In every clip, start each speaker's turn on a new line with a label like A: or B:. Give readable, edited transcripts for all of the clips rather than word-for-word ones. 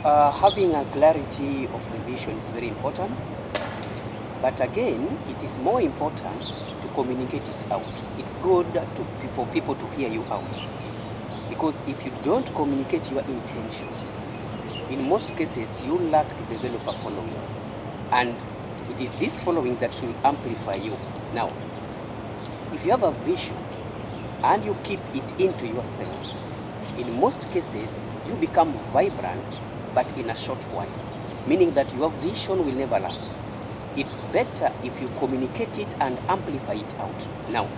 A: Having a clarity of the vision is very important, but again, it is more important to communicate it out. It's good for people to hear you out, because if you don't communicate your intentions, in most cases, you lack to develop a following, and it is this following that should amplify you. Now, if you have a vision and you keep it into yourself, in most cases, you become vibrant, but in a short while, meaning that your vision will never last. It's better if you communicate it and amplify it out. Now,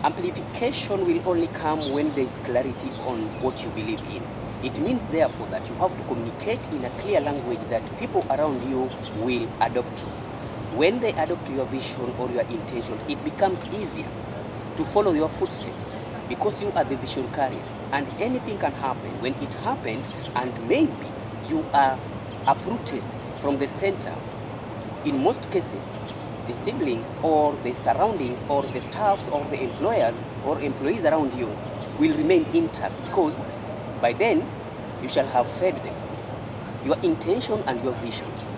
A: amplification will only come when there is clarity on what you believe in. It means therefore that you have to communicate in a clear language that people around you will adopt to. When they adopt your vision or your intention, it becomes easier to follow your footsteps because you are the vision carrier, and anything can happen. When it happens and maybe you are uprooted from the center, in most cases the siblings or the surroundings or the staffs or the employers or employees around you will remain intact, because by then you shall have fed them your intention and your visions.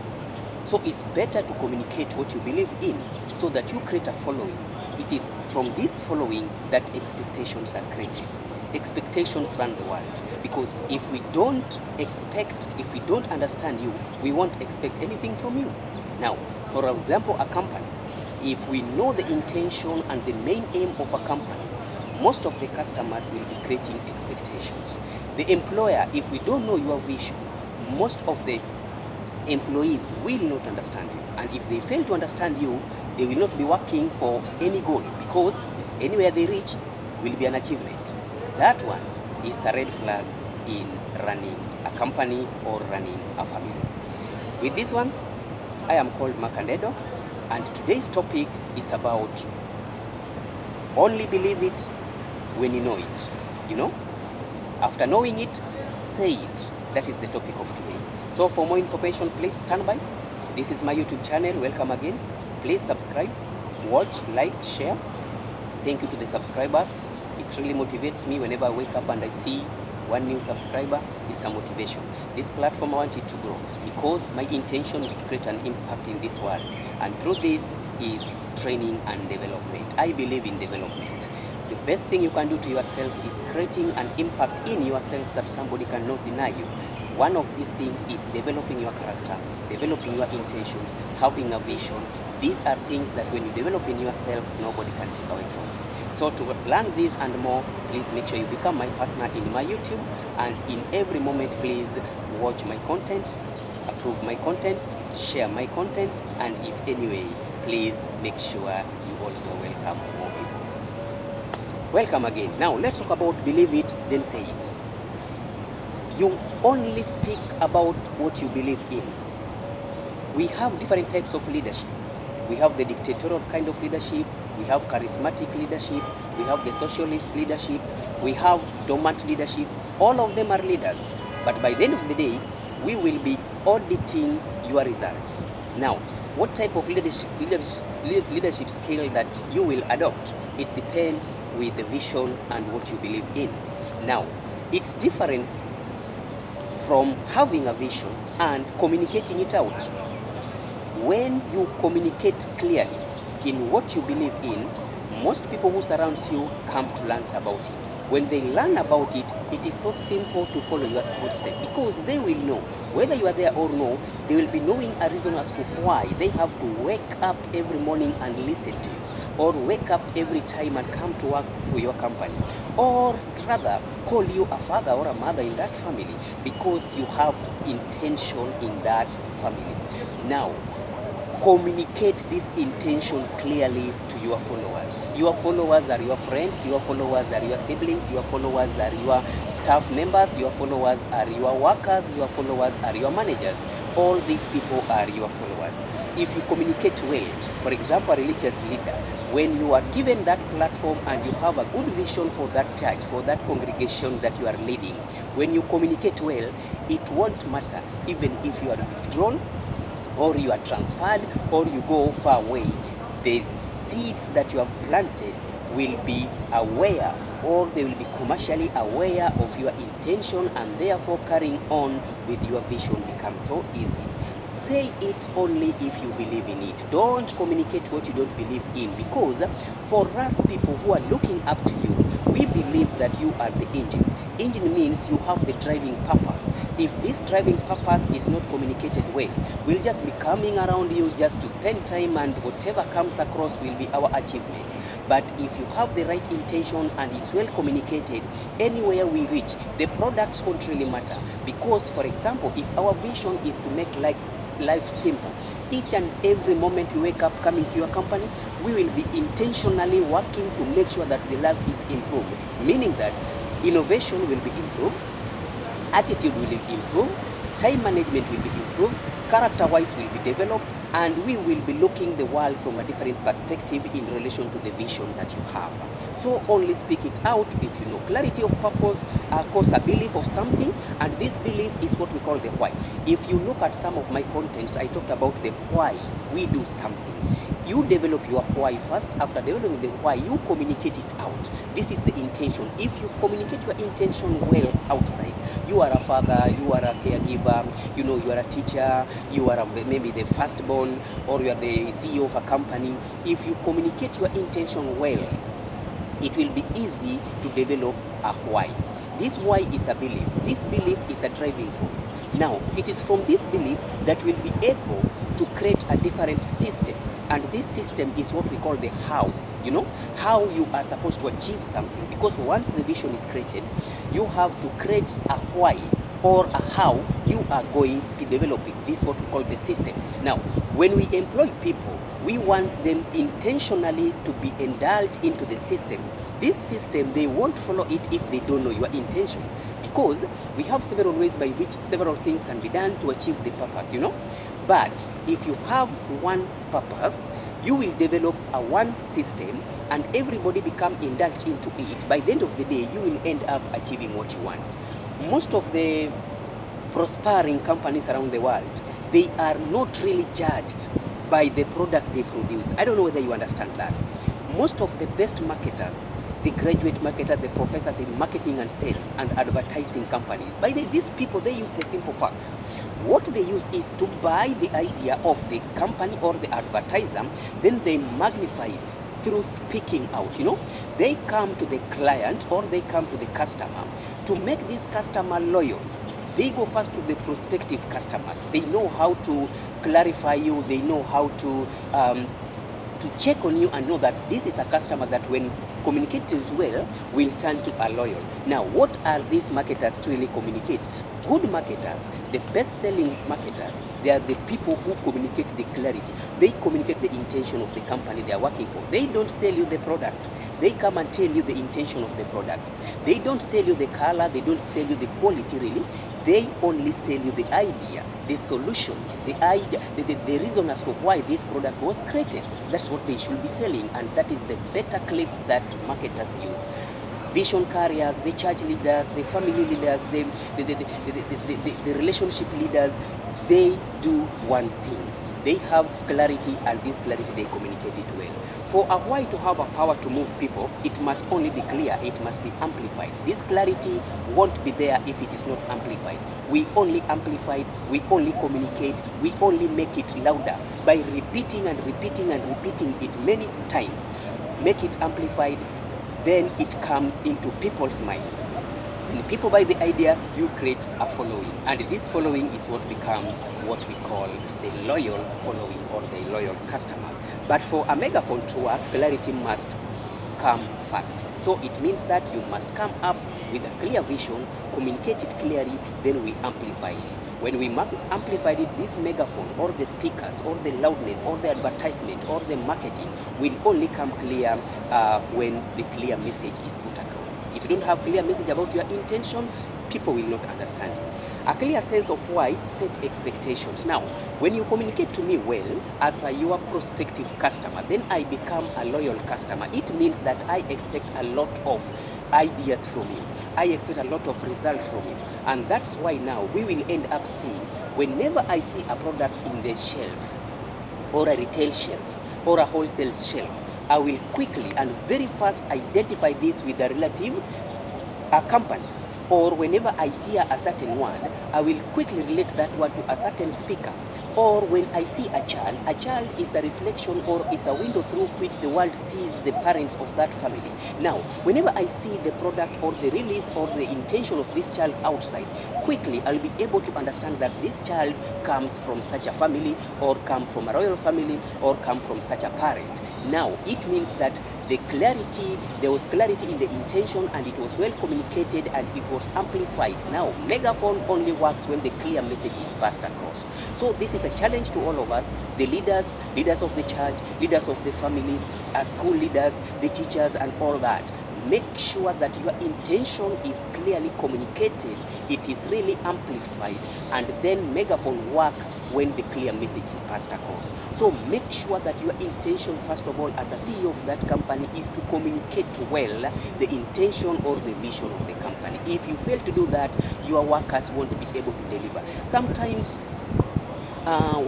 A: So it's better to communicate what you believe in so that you create a following. It is from this following that expectations are created. Expectations run the world, because if we don't expect, if we don't understand you, we won't expect anything from you. Now, for example, a company, if we know the intention and the main aim of a company, most of the customers will be creating expectations. The employer, if we don't know your vision, most of the employees will not understand you, and if they fail to understand you, they will not be working for any goal, because anywhere they reach will be an achievement. That one is a red flag in running a company or running a family. With this one, I am called Makandedo, and today's topic is about only believe it when you know it. You know, after knowing it, say it. That is the topic of today. So for more information, please stand by. This is my YouTube channel. Welcome again. Please subscribe, watch, like, share. Thank you to the subscribers. It really motivates me whenever I wake up and I see one new subscriber. It's a motivation. This platform, I want it to grow because my intention is to create an impact in this world. And through this is training and development. I believe in development. The best thing you can do to yourself is creating an impact in yourself that somebody cannot deny you. One of these things is developing your character, developing your intentions, having a vision. These are things that when you develop in yourself, nobody can take away from you. So to learn this and more, please make sure you become my partner in my YouTube, and in every moment, please watch my contents, approve my contents, share my contents, and if anyway, please make sure you also welcome more people. Welcome again. Now let's talk about believe it, then say it. You only speak about what you believe in. We have different types of leadership. We have the dictatorial kind of leadership, we have charismatic leadership, we have the socialist leadership, we have dormant leadership. All of them are leaders. But by the end of the day, we will be auditing your results. Now, what type of leadership skill that you will adopt? It depends with the vision and what you believe in. Now, it's different from having a vision and communicating it out. When you communicate clearly in what you believe in, most people who surround you come to learn about it. When they learn about it, it is so simple to follow your footsteps, because they will know whether you are there or no. They will be knowing a reason as to why they have to wake up every morning and listen to you, or wake up every time and come to work for your company, or rather call you a father or a mother in that family, because you have intention in that family. Now, communicate this intention clearly to your followers. Your followers are your friends, your followers are your siblings, your followers are your staff members, your followers are your workers, your followers are your managers. All these people are your followers. If you communicate well, for example, a religious leader, when you are given that platform and you have a good vision for that church, for that congregation that you are leading, when you communicate well, it won't matter even if you are withdrawn, or you are transferred, or you go far away. The seeds that you have planted will be aware or they will be commercially aware of your intention, and therefore carrying on with your vision becomes so easy. Say it only if you believe in it. Don't communicate what you don't believe in, because for us people who are looking up to you, we believe that you are the engine. Engine means you have the driving purpose. If this driving purpose is not communicated well, we'll just be coming around you just to spend time, and whatever comes across will be our achievements. But if you have the right intention and it's well communicated, anywhere we reach, the products won't really matter. Because, for example, if our vision is to make life simple, each and every moment you wake up coming to your company, we will be intentionally working to make sure that the life is improved. Meaning that innovation will be improved, attitude will improve, time management will be improved, character-wise will be developed, and we will be looking the world from a different perspective in relation to the vision that you have. So only speak it out if you know clarity of purpose, cause a belief of something, and this belief is what we call the why. If you look at some of my contents, I talked about the why we do something. You develop your why first. After developing the why, you communicate it out. This is the intention. If you communicate your intention well outside, you are a father, you are a caregiver, you are a teacher, you are maybe the firstborn, or you are the CEO of a company. If you communicate your intention well, it will be easy to develop a why. This why is a belief. This belief is a driving force. Now, it is from this belief that we'll be able to create a different system. And this system is what we call the how. How you are supposed to achieve something. Because once the vision is created, you have to create a why or a how you are going to develop it. This is what we call the system. Now, when we employ people, we want them intentionally to be indulged into the system. This system, they won't follow it if they don't know your intention, because we have several ways by which several things can be done to achieve the purpose, But if you have one purpose, you will develop a one system, and everybody become indulged into it. By the end of the day, you will end up achieving what you want. Most of the prospering companies around the world, they are not really judged by the product they produce. I don't know whether you understand that. Most of the best marketers, the graduate marketers, the professors in marketing and sales and advertising companies, these people, they use the simple facts. What they use is to buy the idea of the company or the advertiser, then they magnify it through speaking out. They come to the client or they come to the customer to make this customer loyal. They go first to the prospective customers. They know how to clarify you. They know how to check on you and know that this is a customer that when communicated well will turn to a loyal. Now, what are these marketers to really communicate? Good marketers, the best-selling marketers, they are the people who communicate the clarity. They communicate the intention of the company they are working for. They don't sell you the product. They come and tell you the intention of the product. They don't sell you the color. They don't sell you the quality, really. They only sell you the idea, the solution, the idea, the reason as to why this product was created. That's what they should be selling, and that is the better clip that marketers use. Vision carriers, the church leaders, the family leaders, the relationship leaders, they do one thing. They have clarity, and this clarity they communicate it well. For a why to have a power to move people, it must only be clear, it must be amplified. This clarity won't be there if it is not amplified. We only amplify it, we only communicate, we only make it louder by repeating and repeating and repeating it many times. Make it amplified, then it comes into people's mind. When people buy the idea, you create a following, and this following is what becomes what we call the loyal following or the loyal customers. But for a megaphone to work, clarity must come first. So it means that you must come up with a clear vision, communicate it clearly, then we amplify it. When we amplified it, this megaphone or the speakers or the loudness or the advertisement or the marketing will only come clear when the clear message is put across. If you don't have clear message about your intention, people will not understand you. A clear sense of why, set expectations. Now, when you communicate to me well as your prospective customer, then I become a loyal customer. It means that I expect a lot of ideas from you. I expect a lot of results from you. And that's why now we will end up seeing, whenever I see a product in the shelf, or a retail shelf, or a wholesale shelf, I will quickly and very fast identify this with the relative company. Or whenever I hear a certain word, I will quickly relate that word to a certain speaker. Or when I see a child is a reflection or is a window through which the world sees the parents of that family. Now, whenever I see the product or the release or the intention of this child outside, quickly I'll be able to understand that this child comes from such a family, or come from a royal family, or come from such a parent. Now, it means that there was clarity in the intention, and it was well communicated, and it was amplified. Now, megaphone only works when the clear message is passed across. So this is a challenge to all of us, the leaders of the church, leaders of the families, school leaders, the teachers, and all that. Make sure that your intention is clearly communicated, it is really amplified, and then megaphone works when the clear message is passed across. So make sure that your intention, first of all, as a CEO of that company, is to communicate well the intention or the vision of the company. If you fail to do that, your workers won't be able to deliver. Sometimes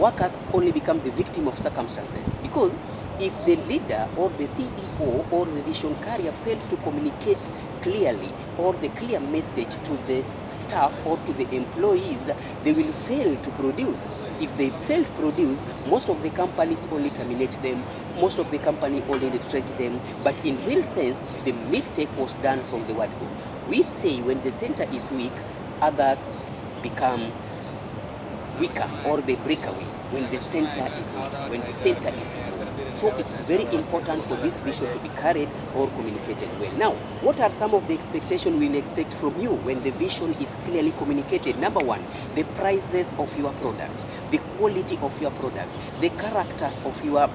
A: workers only become the victim of circumstances, because if the leader or the CEO or the vision carrier fails to communicate clearly or the clear message to the staff or to the employees, they will fail to produce. If they fail to produce, most of the companies only terminate them, most of the company only retrench them, but in real sense, the mistake was done from the word go. We say when the center is weak, others become weaker, or they break away when the center is weak, when the center is poor. So it's very important for this vision to be carried or communicated well. Now, what are some of the expectations we'll expect from you when the vision is clearly communicated? Number one, the prices of your products, the quality of your products, the characters of your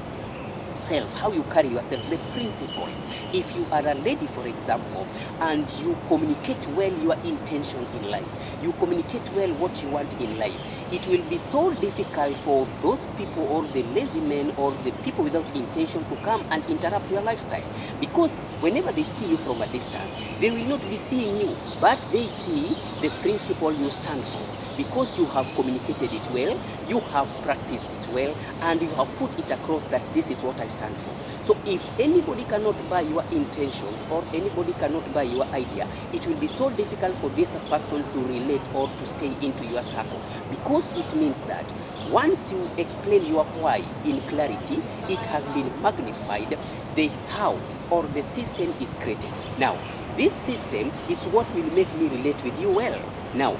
A: self, how you carry yourself, the principles. If you are a lady, for example, and you communicate well your intention in life, you communicate well what you want in life, it will be so difficult for those people or the lazy men or the people without intention to come and interrupt your lifestyle, because whenever they see you from a distance, they will not be seeing you, but they see the principle you stand for, because you have communicated it well, you have practiced it well, and you have put it across that this is what I stand for. So if anybody cannot buy your intentions, or anybody cannot buy your idea, it will be so difficult for this person to relate or to stay into your circle, because it means that once you explain your why in clarity, it has been magnified, the how or the system is created. Now, this system is what will make me relate with you well. Now,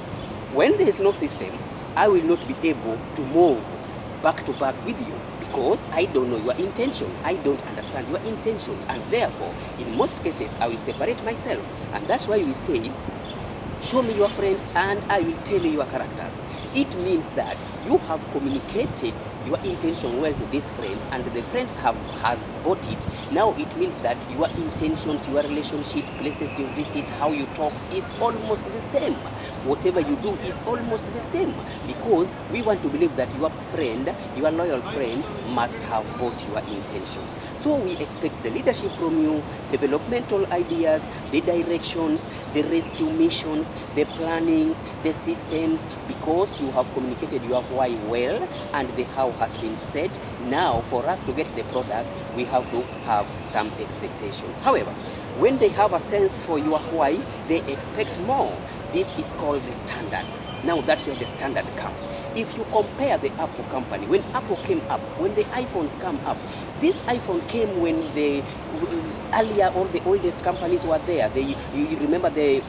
A: when there is no system, I will not be able to move back to back with you, because I don't know your intention, I don't understand your intention, and therefore, in most cases, I will separate myself. And that's why we say, show me your friends and I will tell you your characters. It means that you have communicated your intention well to these friends, and the friends has bought it. Now it means that your intentions, your relationship, places you visit, how you talk is almost the same. Whatever you do is almost the same, because we want to believe that your friend, your loyal friend, must have bought your intentions. So we expect the leadership from you, developmental ideas, the directions, the rescue missions, the plannings, the systems, because you have communicated your why well and the how has been set. Now, for us to get the product, we have to have some expectation. However, when they have a sense for your why, they expect more. This is called the standard. Now that's where the standard comes. If you compare the Apple company, when Apple came up, when the iPhones came up, this iPhone came when the earlier or the oldest companies were there. You remember the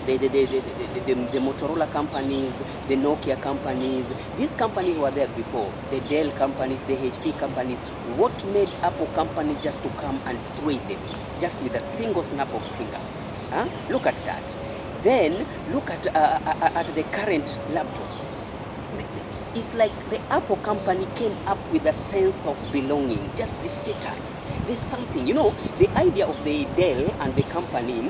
A: Motorola companies, the Nokia companies, these companies were there before, the Dell companies, the HP companies. What made Apple company just to come and sway them, just with a single snap of finger? Huh? Look at that. Then look at the current laptops. It's like the Apple company came up with a sense of belonging, just the status. There's something, the idea of the Dell and the company,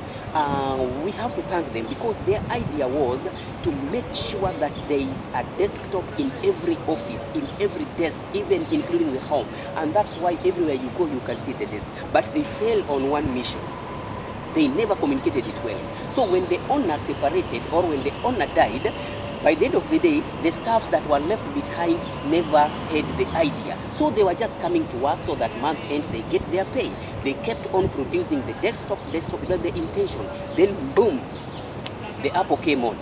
A: we have to thank them, because their idea was to make sure that there is a desktop in every office, in every desk, even including the home. And that's why everywhere you go, you can see the desk. But they failed on one mission. They never communicated it well. So when the owner separated, or when the owner died, By the end of the day, the staff that were left behind never had the idea. So they were just coming to work so that month end they get their pay. They kept on producing the desktop without the intention. Then boom, the Apple came on.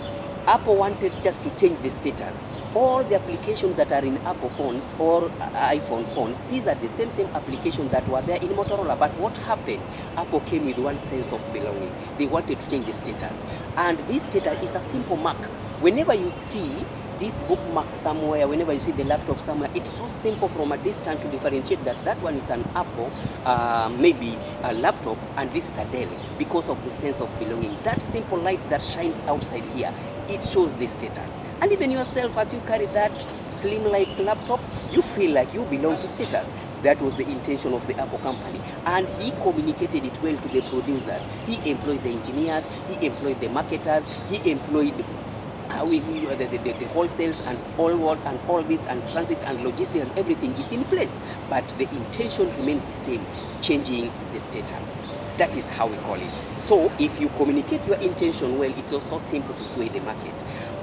A: Apple wanted just to change the status. All the applications that are in Apple phones or iPhone phones, these are the same applications that were there in Motorola. But what happened? Apple came with one sense of belonging. They wanted to change the status. And this status is a simple mark. Whenever you see this bookmark somewhere, whenever you see the laptop somewhere, it's so simple from a distance to differentiate that that one is an Apple, maybe a laptop, and this is a Dell, because of the sense of belonging. That simple light that shines outside here, it shows the status. And even yourself, as you carry that slim light laptop, you feel like you belong to status. That was the intention of the Apple company. And he communicated it well to the producers. He employed the engineers, he employed the marketers, he employed the wholesales and all this, and transit and logistics, and everything is in place. But the intention remains the same, changing the status. That is how we call it. So if you communicate your intention well, it's also simple to sway the market.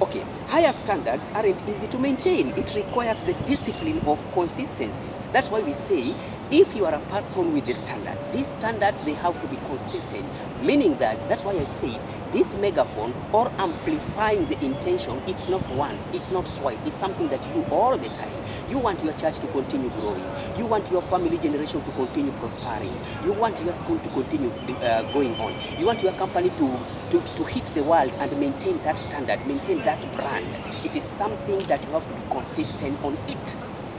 A: Okay, higher standards aren't easy to maintain. It requires the discipline of consistency. That's why we say, if you are a person with a standard, this standard, they have to be consistent. Meaning that's why I say, this megaphone or amplifying the intention, it's not once, it's not twice, it's something that you do all the time. You want your church to continue growing. You want your family generation to continue prospering. You want your school to continue going on. You want your company to hit the world and maintain that standard, maintain that brand. It is something that you have to be consistent on it.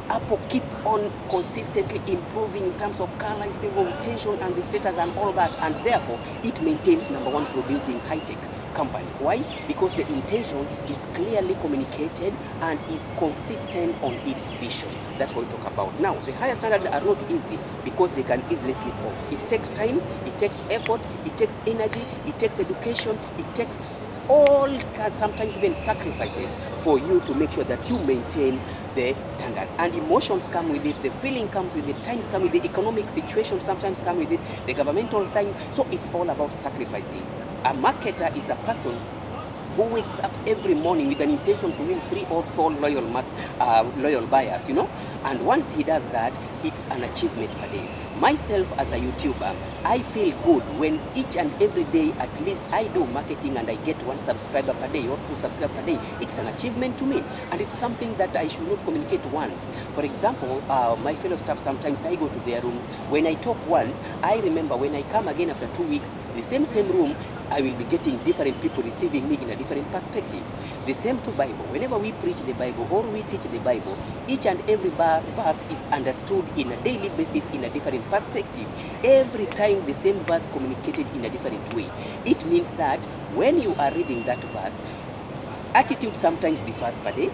A: Apple keep on consistently improving in terms of color, intention, and the status and all that, and therefore it maintains number one producing high-tech company. Why? Because the intention is clearly communicated and is consistent on its vision. That's what we talk about. Now, the higher standards are not easy because they can easily slip off. It takes time, it takes effort, it takes energy, it takes education, it takes all sometimes even sacrifices for you to make sure that you maintain the standard. And emotions come with it, the feeling comes with it, time comes with it, the economic situation sometimes come with it, the governmental time. So it's all about sacrificing. A marketer is a person who wakes up every morning with an intention to win 3 or 4 loyal buyers, And once he does that, it's an achievement per day. Myself as a YouTuber, I feel good when each and every day at least I do marketing and I get 1 subscriber per day or 2 subscribers per day. It's an achievement to me, and it's something that I should not communicate once. For example, my fellow staff, sometimes I go to their rooms. When I talk once, I remember when I come again after 2 weeks, the same room, I will be getting different people receiving me in a different perspective. The same to Bible. Whenever we preach the Bible or we teach the Bible, each and every verse is understood in a daily basis in a different perspective. Every time the same verse communicated in a different way. It means that when you are reading that verse, attitude sometimes differs per day,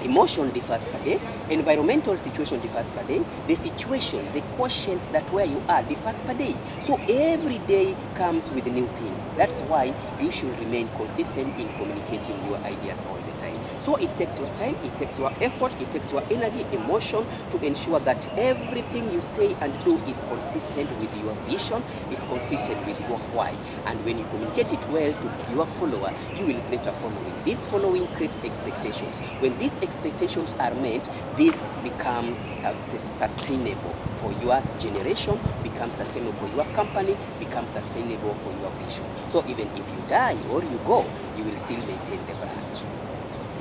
A: emotion differs per day, environmental situation differs per day, the situation, the quotient that where you are differs per day. So every day comes with new things. That's why you should remain consistent in communicating your ideas all the time. So it takes your time, it takes your effort, it takes your energy, emotion to ensure that everything you say and do is consistent with your vision, is consistent with your why. And when you communicate it well to your follower, you will create a following. This following creates expectations. When these expectations are met, this becomes sustainable for your generation, becomes sustainable for your company, becomes sustainable for your vision. So even if you die or you go, you will still maintain the brand.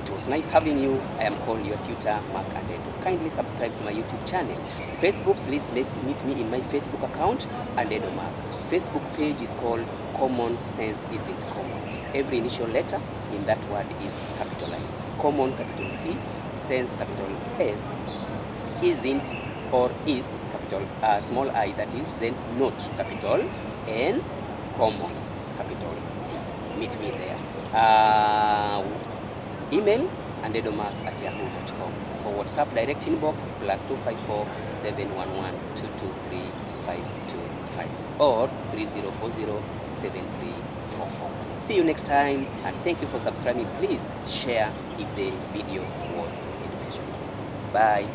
A: It was nice having you. I am called your tutor, Mark Adedo. Kindly subscribe to my YouTube channel. Facebook, please meet me in my Facebook account, Adedo Mark. Facebook page is called Common Sense Isn't Common. Every initial letter in that word is capitalized. Common, capital C, sense, capital S, isn't or is, capital small I, that is, then not, capital N, common, capital C. Meet me there. Email andedomark@yahoo.com. For WhatsApp direct inbox +254 711 223 525 or 3040 7344. See you next time, and thank you for subscribing. Please share if the video was educational. Bye.